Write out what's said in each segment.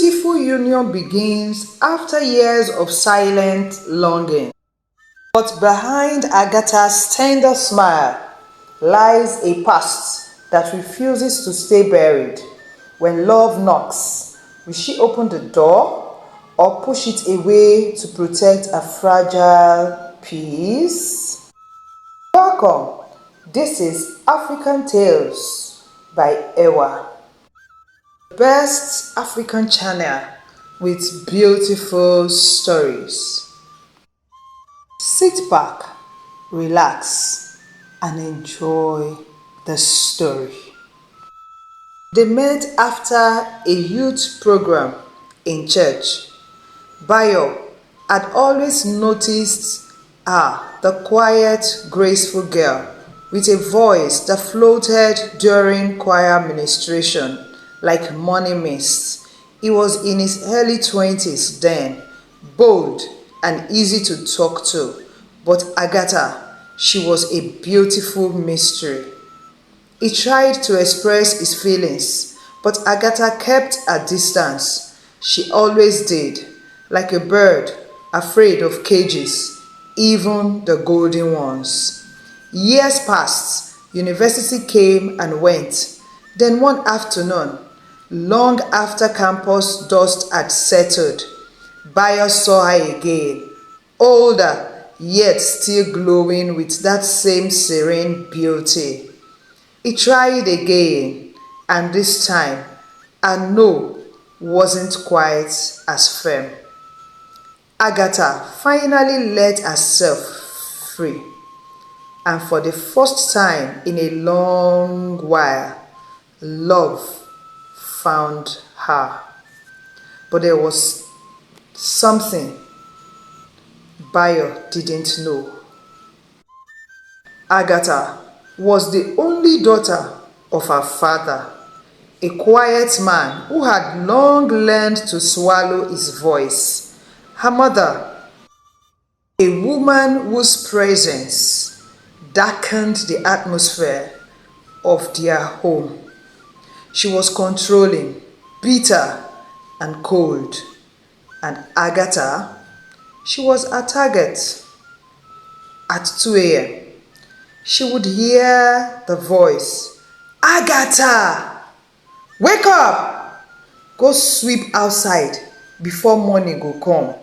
beautiful union begins after years of silent longing. But behind Agatha's tender smile lies a past that refuses to stay buried. When love knocks, will she open the door or push it away to protect a fragile peace? Welcome, this is African Tales by Ewa, the best African channel with beautiful stories. Sit back, relax, and enjoy the story. They met after a youth program in church. Bayo had always noticed her, the quiet, graceful girl with a voice that floated during choir ministration like morning mist. He was in his early 20s then, bold and easy to talk to. But Agata, she was a beautiful mystery. He tried to express his feelings, but Agata kept a distance. She always did, like a bird afraid of cages, even the golden ones. Years passed, university came and went. Then one afternoon, long after campus dust had settled, Bayo saw her again, older yet still glowing with that same serene beauty. He tried again, and this time, a no wasn't quite as firm. Agatha finally let herself free, and for the first time in a long while, love found her. But there was something Bayo didn't know. Agata was the only daughter of her father, a quiet man who had long learned to swallow his voice. Her mother, a woman whose presence darkened the atmosphere of their home. She was controlling, bitter, and cold. And Agatha, she was a target. At 2 a.m., she would hear the voice, "Agatha, wake up! Go sweep outside before morning go come."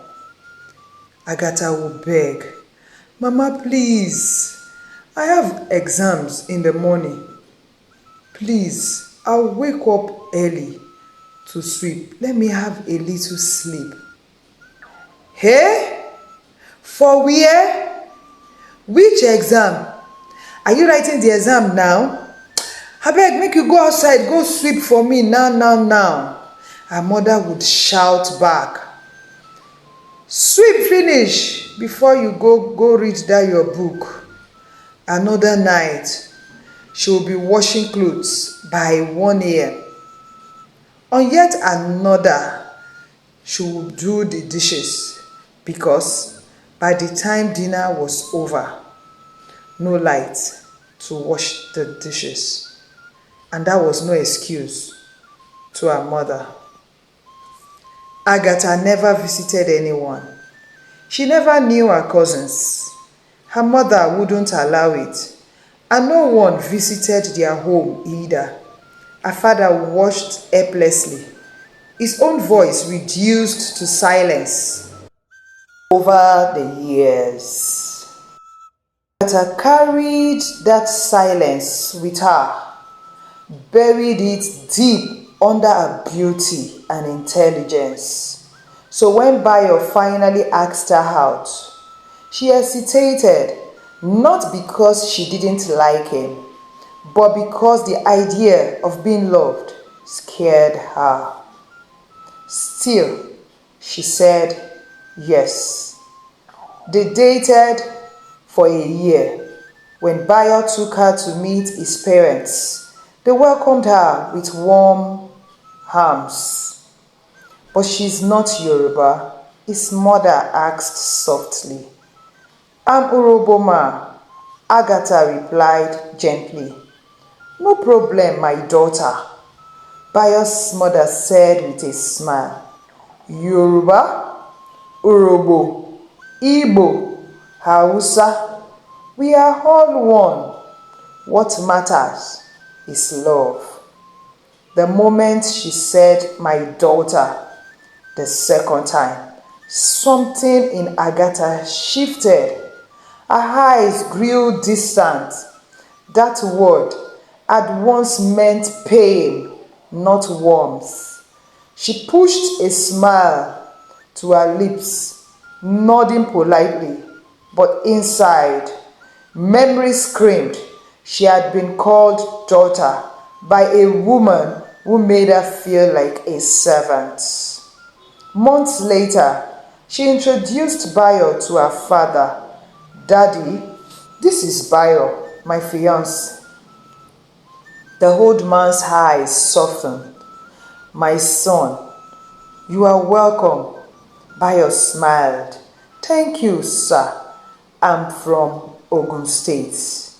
Agatha would beg, "Mama, please, I have exams in the morning. Please, I'll wake up early to sweep. Let me have a little sleep." Hey? For where? Which exam? Are you writing the exam now? Abeg, make you go outside, go sweep for me now. Her mother would shout back, "Sweep finish before you go read that your book." Another night, she will be washing clothes by 1 a.m. On yet another, she would do the dishes because by the time dinner was over, no light to wash the dishes. And that was no excuse to her mother. Agatha never visited anyone. She never knew her cousins. Her mother wouldn't allow it, and no one visited their home either. Her father watched helplessly, his own voice reduced to silence. Over the years, Agata carried that silence with her, buried it deep under her beauty and intelligence. So when Bayo finally asked her out, she hesitated, not because she didn't like him, but because the idea of being loved scared her. Still, she said yes. They dated for a year. When Bayo took her to meet his parents, they welcomed her with warm arms. "But she's not Yoruba," his mother asked softly. "I'm Uroboma," Agatha replied gently. "No problem, my daughter. Bayo's mother said with a smile. Yoruba, Urobo, Igbo, Hausa, we are all one. What matters is love. The moment she said, my daughter, the second time, something in Agata shifted. Her eyes grew distant. That word had once meant pain, not warmth. She pushed a smile to her lips, nodding politely, but inside, memory screamed she had been called daughter by a woman who made her feel like a servant. Months later, she introduced Bayo to her father. Daddy, this is Bayo, my fiancé. The old man's eyes softened. My son, you are welcome. Bayo smiled. Thank you, sir. I'm from Ogun State.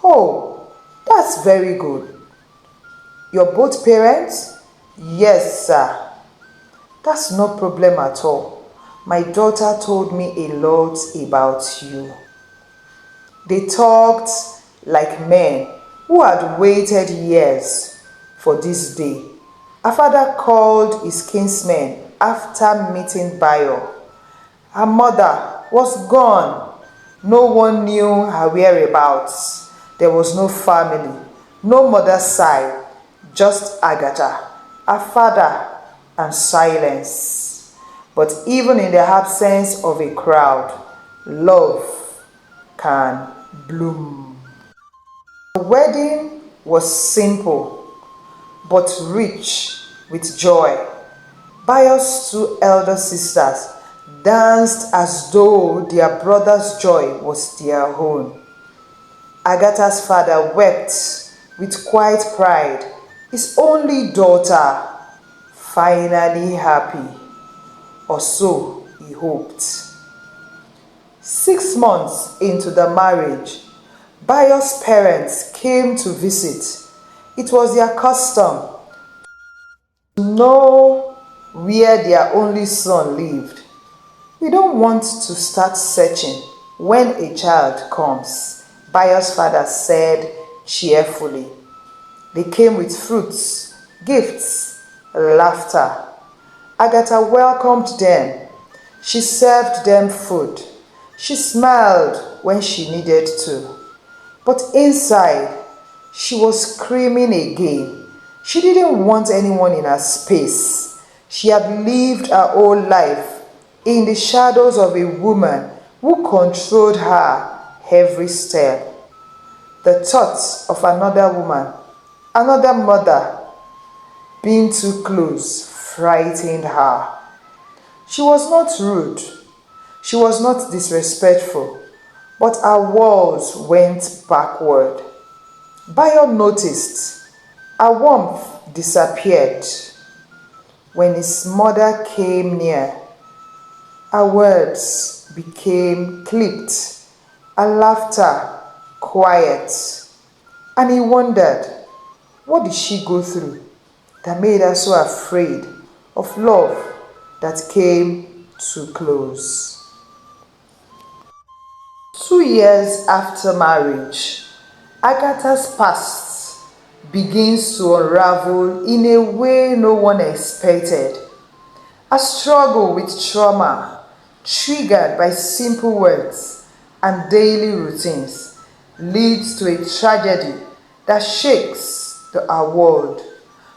Oh, that's very good. You're both parents? Yes, sir. That's no problem at all. My daughter told me a lot about you. They talked like men who had waited years for this day. Her father called his kinsmen after meeting Bayo. Her mother was gone. No one knew her whereabouts. There was no family, no mother's side, just Agata, her father, and silence. But even in the absence of a crowd, love can bloom. The wedding was simple but rich with joy. Bayo's two elder sisters danced as though their brother's joy was their own. Agata's father wept with quiet pride, his only daughter finally happy, or so he hoped. 6 months into the marriage, Bayo's parents came to visit. It was their custom to know where their only son lived. We don't want to start searching when a child comes, Bayo's father said cheerfully. They came with fruits, gifts, laughter. Agata welcomed them. She served them food. She smiled when she needed to. But inside, she was screaming again. She didn't want anyone in her space. She had lived her whole life in the shadows of a woman who controlled her every step. The thought of another woman, another mother, being too close frightened her. She was not rude. She was not disrespectful, but her walls went backward. Bayo noticed her warmth disappeared. When his mother came near, her words became clipped, her laughter quiet, and he wondered, what did she go through that made her so afraid of love that came too close? 2 years after marriage, Agatha's past begins to unravel in a way no one expected. A struggle with trauma triggered by simple words and daily routines leads to a tragedy that shakes our world.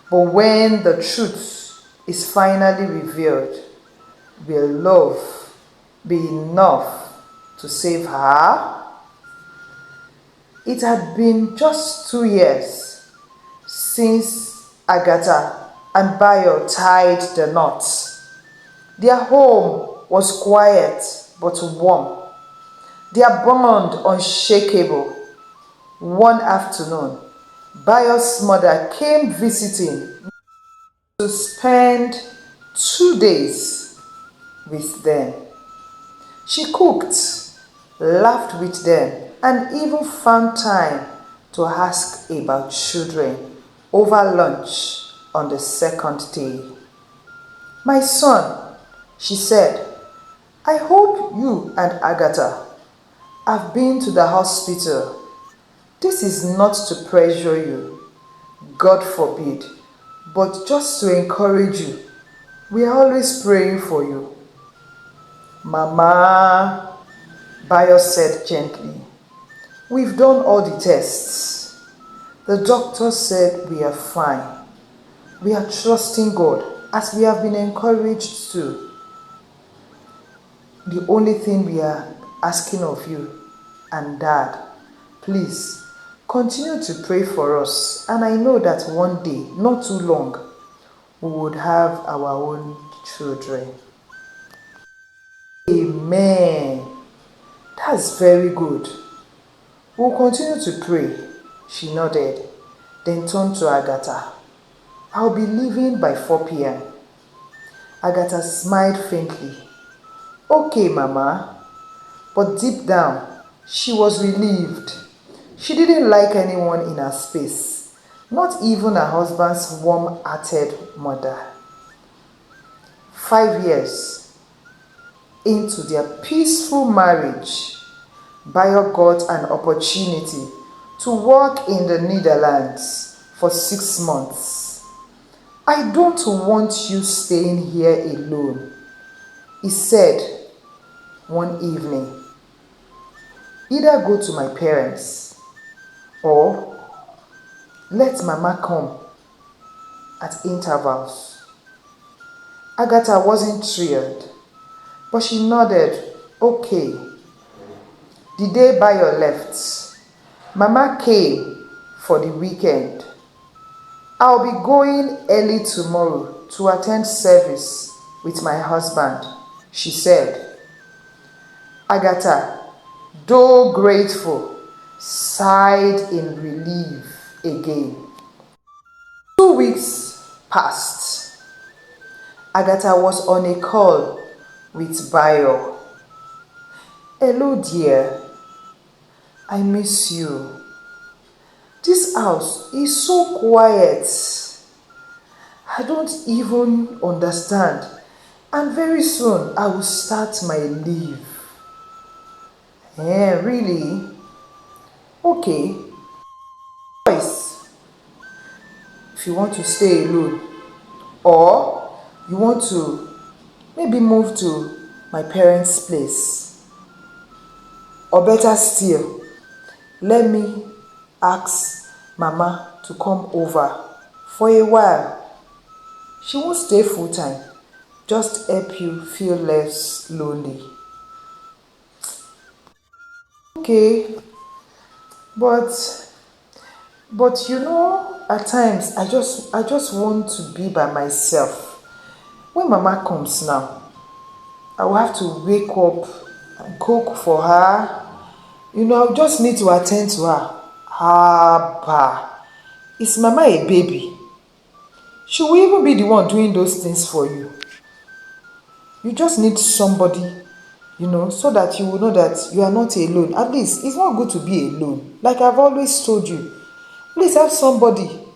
But when the truth is finally revealed, will love be enough to save her? It had been just 2 years since Agata and Bayo tied the knot. Their home was quiet but warm, their bond unshakable. One afternoon, Bayo's mother came visiting to spend 2 days with them. She cooked, laughed with them, and even found time to ask about children over lunch on the second day. "My son," she said, "I hope you and Agata have been to the hospital. This is not to pressure you, God forbid, but just to encourage you. We are always praying for you." "Mama," Bayo said gently, "we've done all the tests. The doctor said we are fine. We are trusting God as we have been encouraged to. The only thing we are asking of you and Dad, please continue to pray for us, and I know that one day, not too long, we would have our own children." Amen. That's very good. We'll continue to pray. She nodded, then turned to Agata. "I'll be leaving by 4 p.m. Agata smiled faintly. "Okay, Mama." But deep down, she was relieved. She didn't like anyone in her space, not even her husband's warm-hearted mother. 5 years into their peaceful marriage, Bayo got an opportunity to work in the Netherlands for 6 months. "I don't want you staying here alone," he said one evening. "Either go to my parents or let Mama come at intervals." Agatha wasn't thrilled, but she nodded, "Okay." The day Bayo left, Mama came for the weekend. "I'll be going early tomorrow to attend service with my husband," she said. Agatha, though grateful, sighed in relief again. 2 weeks passed. Agatha was on a call with Bayo. "Hello, dear. I miss you. This house is so quiet. I don't even understand. And very soon I will start my leave." "Yeah, really? Okay. Choice. If you want to stay alone, or you want to maybe move to my parents' place. Or better still, let me ask Mama to come over for a while. She won't stay full time, just help you feel less lonely." "Okay, but you know, at times I just want to be by myself. When Mama comes now, I will have to wake up and cook for her. You know, I just need to attend to her." "Haba, is Mama a baby? She will even be the one doing those things for you. You just need somebody, so that you will know that you are not alone. At least it's not good to be alone. Like I've always told you, please have somebody.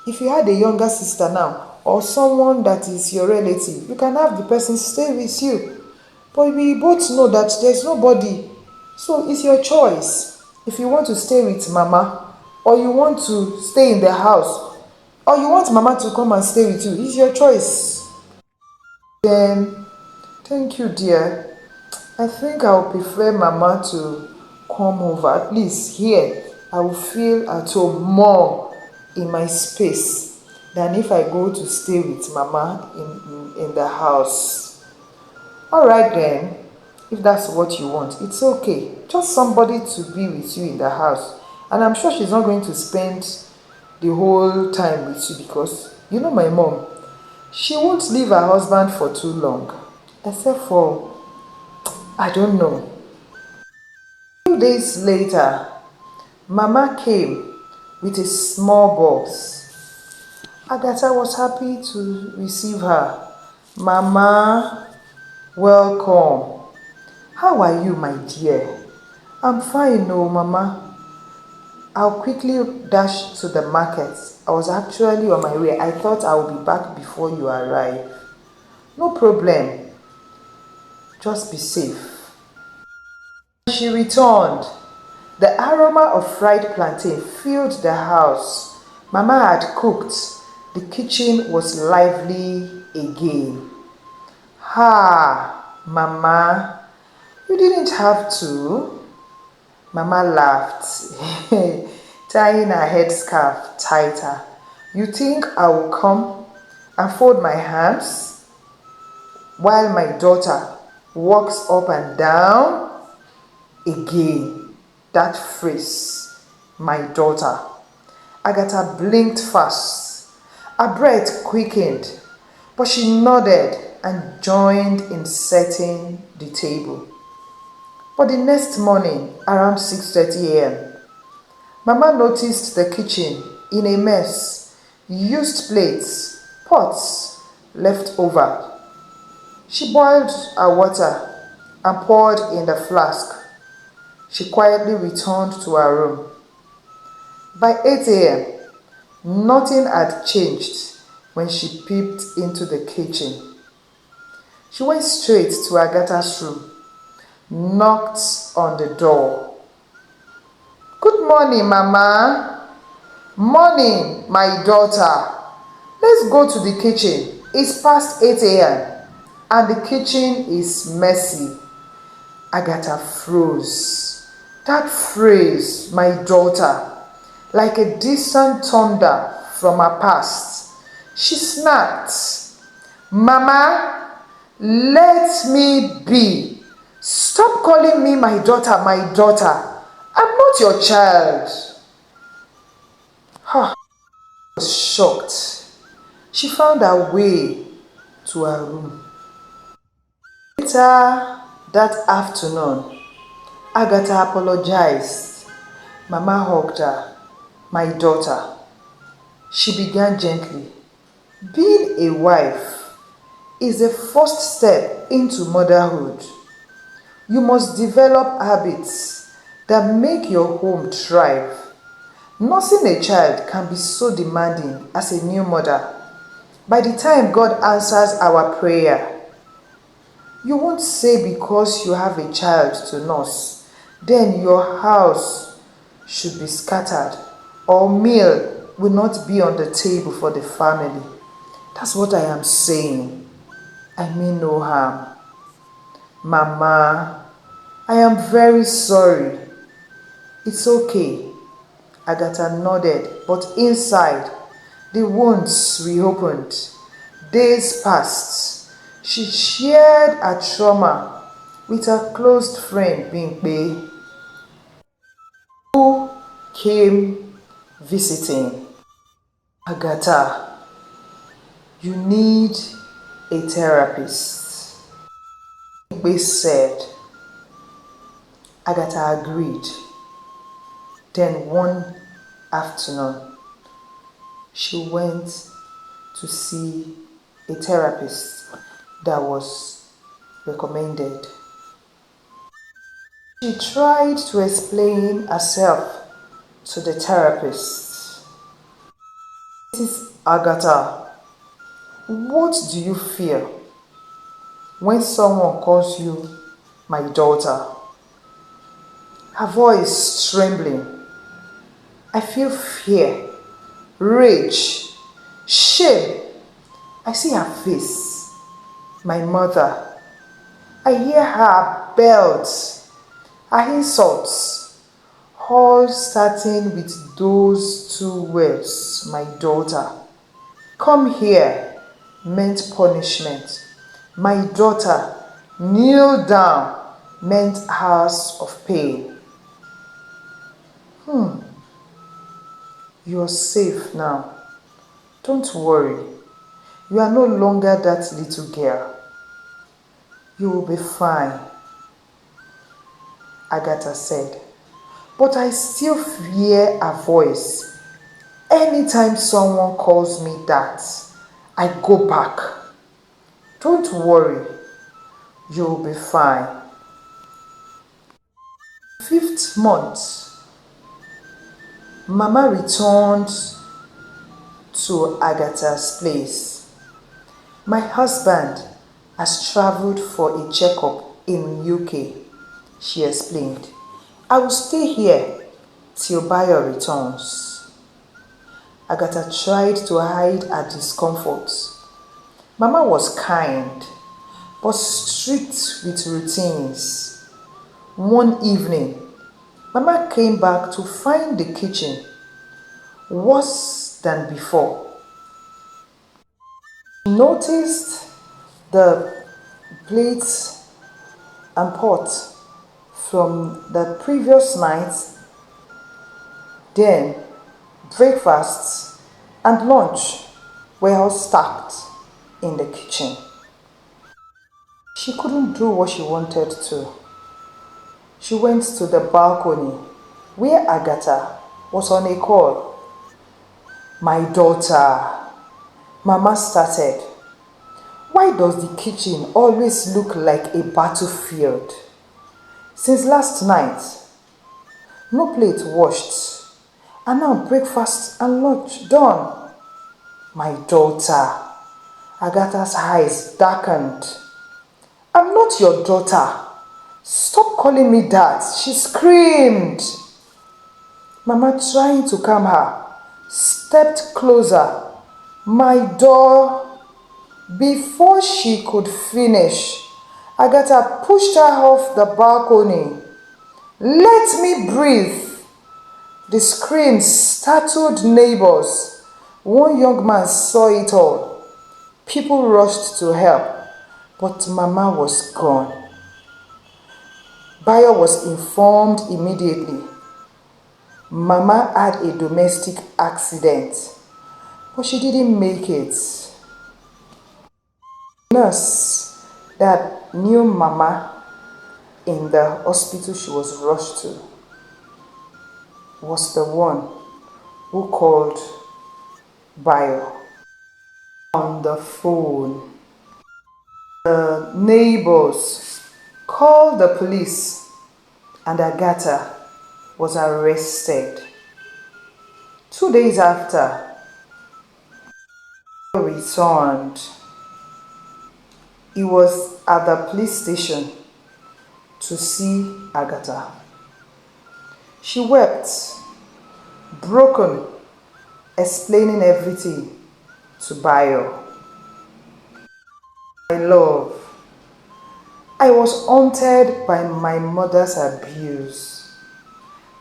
If you had a younger sister now, or someone that is your relative, you can have the person stay with you. But we both know that there's nobody. So it's your choice. If you want to stay with Mama, or you want to stay in the house, or you want Mama to come and stay with you, it's your choice." "Then, thank you, dear. I think I would prefer Mama to come over. At least here, I will feel at home more in my space than if I go to stay with Mama in the house." "All right then, if that's what you want, it's okay. Just somebody to be with you in the house. And I'm sure she's not going to spend the whole time with you, because you know my mom, she won't leave her husband for too long. Except for, I don't know." A few days later, Mama came with a small box. Agata was happy to receive her. "Mama, welcome. How are you, my dear?" "I'm fine, no, Mama. I'll quickly dash to the market. I was actually on my way. I thought I would be back before you arrive. No problem. Just be safe. She returned. The aroma of fried plantain filled the house. Mama had cooked. The kitchen was lively again. Ha, Mama, you didn't have to. Mama laughed, tying her headscarf tighter. You think I will come and fold my hands while my daughter walks up and down? Again, that phrase, my daughter. Agatha blinked fast. Her breath quickened, but she nodded and joined in setting the table. But the next morning, around 6:30 a.m., Mama noticed the kitchen in a mess. Used plates, pots left over. She boiled her water and poured in the flask. She quietly returned to her room. By 8 a.m., nothing had changed when she peeped into the kitchen. She went straight to Agatha's room, knocked on the door. Good morning, Mama. Morning, my daughter. Let's go to the kitchen. It's past 8 a.m. and the kitchen is messy. Agatha froze. That phrase, my daughter, like a distant thunder from her past. She snapped. Mama, let me be. Stop calling me my daughter, my daughter. I'm not your child. She was shocked. She found her way to her room. Later that afternoon, Agatha apologized. Mama hugged her. My daughter, she began gently. Being a wife is the first step into motherhood. You must develop habits that make your home thrive. Nursing a child can be so demanding as a new mother. By the time God answers our prayer, you won't say because you have a child to nurse, then your house should be scattered or meal will not be on the table for the family. That's what I am saying. I mean no harm. Mama, I am very sorry. It's okay. Agatha nodded, but inside, the wounds reopened. Days passed. She shared her trauma with her close friend Bimbo, who came visiting. Agata, you need a therapist. Bimbo said. Agatha agreed. Then one afternoon, she went to see a therapist that was recommended. She tried to explain herself to the therapist. Mrs. Agata, what do you feel when someone calls you my daughter? Her voice trembling. I feel fear, rage, shame. I see her face, my mother. I hear her belts, her insults, all starting with those two words, my daughter. Come here meant punishment. My daughter, kneel down meant hours of pain. You are safe now. Don't worry. You are no longer that little girl. You will be fine, Agatha said. But I still hear her voice. Anytime someone calls me that, I go back. Don't worry. You will be fine. 5th month, Mama returned to Agatha's place. My husband has traveled for a checkup in UK, she explained. I will stay here till Bayo returns. Agata tried to hide her discomfort. Mama was kind, but strict with routines. One evening, Mama came back to find the kitchen worse than before. She noticed the plates and pots from the previous night, then breakfast and lunch were all stacked in the kitchen. She couldn't do what she wanted to. She went to the balcony where Agatha was on a call. My daughter, Mama started. Why does the kitchen always look like a battlefield? Since last night, no plate washed, and now breakfast and lunch done. My daughter, Agatha's eyes darkened. I'm not your daughter. Stop calling me that, she screamed. Mama, trying to calm her, stepped closer. My door. Before she could finish, Agata pushed her off the balcony. Let me breathe. The screams startled neighbors. One young man saw it all. People rushed to help, but Mama was gone. Bayo was informed immediately. Mama had a domestic accident, but she didn't make it. The nurse that knew Mama in the hospital she was rushed to was the one who called Bayo on the phone. The neighbors called the police and Agata was arrested. 2 days after, Bayo returned. He was at the police station to see Agata. She wept, broken, explaining everything to Bayo. My love, I was haunted by my mother's abuse.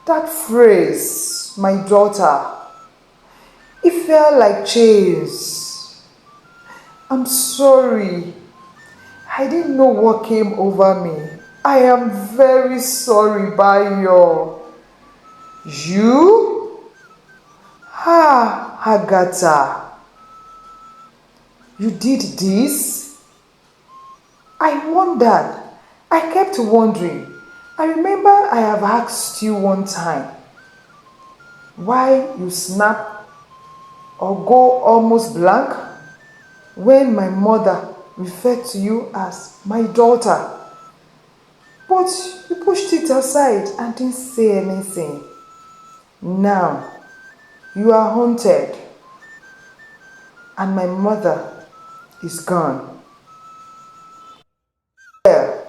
That phrase, my daughter, it felt like chains. I'm sorry. I didn't know what came over me. I am very sorry, Bayo. You? Agata. You did this? I wondered. I kept wondering. I remember I have asked you one time why you snap or go almost blank when my mother referred to you as my daughter. But you pushed it aside and didn't say anything. Now, you are haunted and my mother is gone. Well,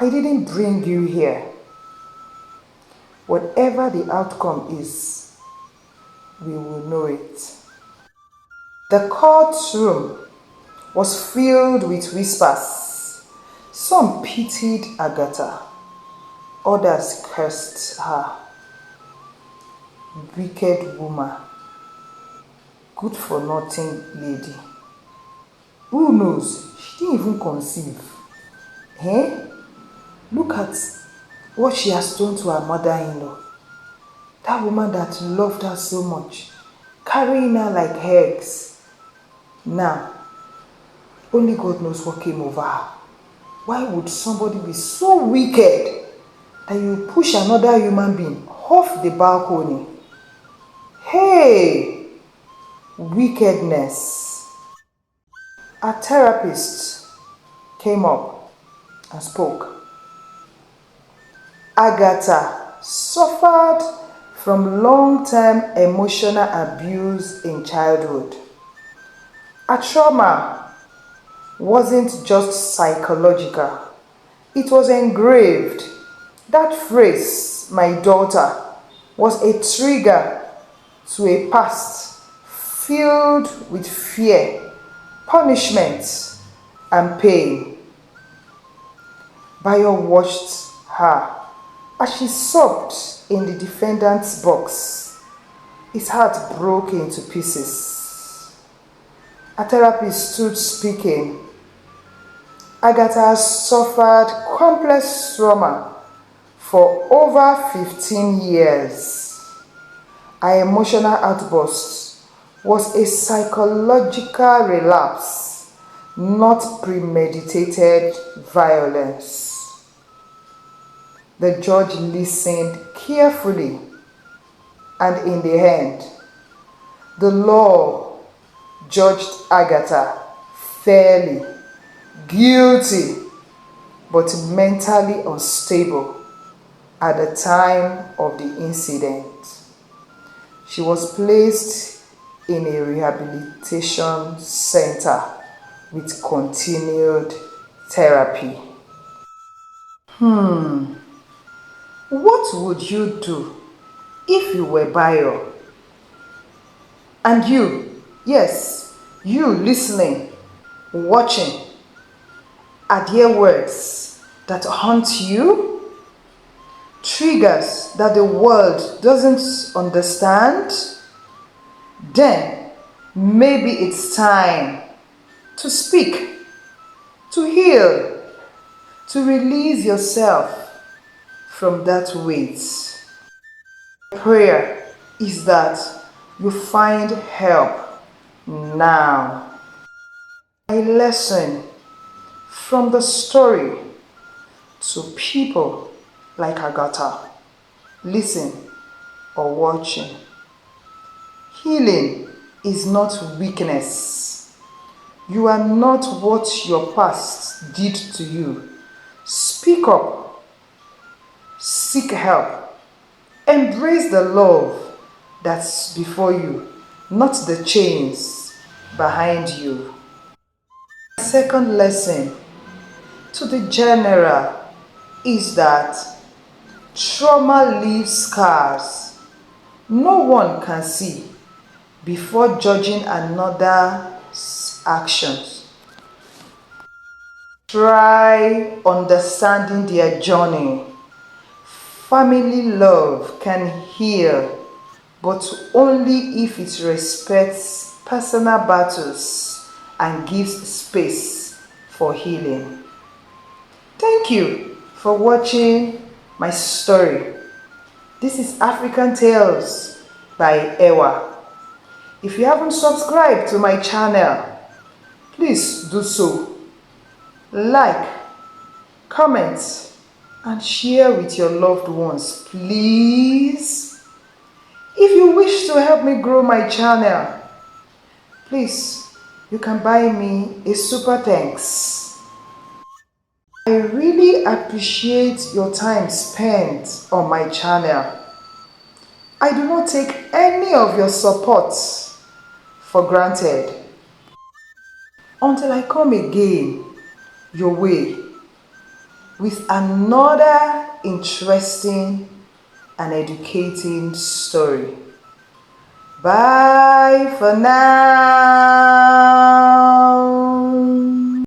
I didn't bring you here. Whatever the outcome is, we will know it. The courtroom was filled with whispers. Some pitied Agata, others cursed her. Wicked woman, good for nothing lady. Who knows? She didn't even conceive. Look at what she has done to her mother-in-law. That woman that loved her so much, carrying her like eggs. Now, only God knows what came over her. Why would somebody be so wicked that you push another human being off the balcony? Hey! Wickedness. A therapist came up and spoke. Agata suffered from long-term emotional abuse in childhood. Her trauma wasn't just psychological, it was engraved. That phrase, my daughter, was a trigger to a past filled with fear, punishment, and pain. Bayo watched her as she sobbed in the defendant's box. His heart broke into pieces. A therapist stood speaking. Agatha has suffered complex trauma for over 15 years. Her emotional outburst was a psychological relapse, not premeditated violence. The judge listened carefully, and in the end, the law judged Agatha fairly guilty but mentally unstable at the time of the incident. She was placed in a rehabilitation center with continued therapy. What would you do if you were Bayo? And you, yes, you listening, watching, are there words that haunt you? Triggers that the world doesn't understand? Then maybe it's time to speak, to heal, to release yourself from that weight. Prayer is that you find help now. A lesson from the story to people like Agata, listen or watching. Healing is not weakness. You are not what your past did to you. Speak up, seek help, embrace the love that's before you, not the chains behind you. Second lesson to the general is that trauma leaves scars no one can see before judging another's actions. Try understanding their journey. Family love can heal, but only if it respects personal battles and gives space for healing. Thank you for watching my story. This is African Tales by Ewa. If you haven't subscribed to my channel, please do so. Like, comment, and share with your loved ones, please. If you wish to help me grow my channel, please, you can buy me a super thanks. I really appreciate your time spent on my channel. I do not take any of your support for granted. Until I come again your way with another interesting and educating story. Bye for now.